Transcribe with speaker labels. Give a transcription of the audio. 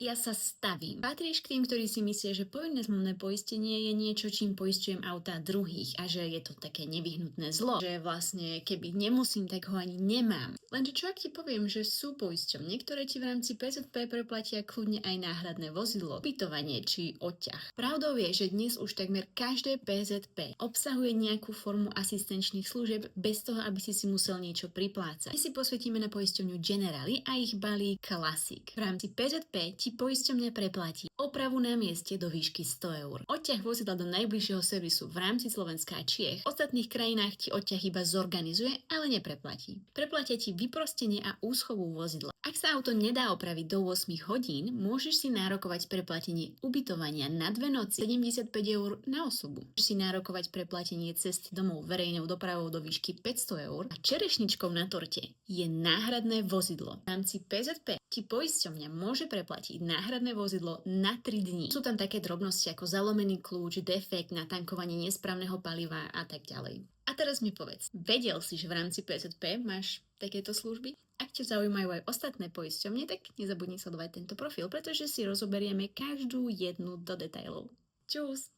Speaker 1: Ja sa stavím. Patríš k tým, ktorí si myslia, že povinné zmluvné poistenie je niečo, čím poistujem autá druhých a že je to také nevyhnutné zlo, že vlastne keby nemusím, tak ho ani nemám. Lenže čo ak ti poviem, že sú poisťovne, ktoré ti v rámci PZP preplatia kľudne aj náhradné vozidlo, ubytovanie či odťah. Pravdou je, že dnes už takmer každé PZP obsahuje nejakú formu asistenčných služieb bez toho, aby si musel niečo priplácať. My si posvetíme na poisťovňu Generali a ich balík Classic. V rámci PZP ti poisťovňa preplatí opravu na mieste do výšky 100 eur. Odťah vozidla do najbližšieho servisu v rámci Slovenska a Čiech. V ostatných krajinách ti odťah iba zorganizuje, ale nepreplatí. Preplatia ti vyprostenie a úschovu vozidla. Ak sa auto nedá opraviť do 8 hodín, môžeš si nárokovať preplatenie ubytovania na 2 noci 75 eur na osobu. Môžeš si nárokovať preplatenie cesty domov verejnou dopravou do výšky 500 eur a čerešničkou na torte je náhradné vozidlo. V rámci PZP ti poisťovňa môže preplatiť náhradné vozidlo na 3 dní. Sú tam také drobnosti ako zalomený kľúč, defekt, natankovanie nesprávneho paliva a tak ďalej. A teraz mi povedz, vedel si, že v rámci PZP máš takéto služby? Ak ťa zaujímajú aj ostatné poisťovne, tak nezabudni sledovať tento profil, pretože si rozoberieme každú jednu do detailov. Čus!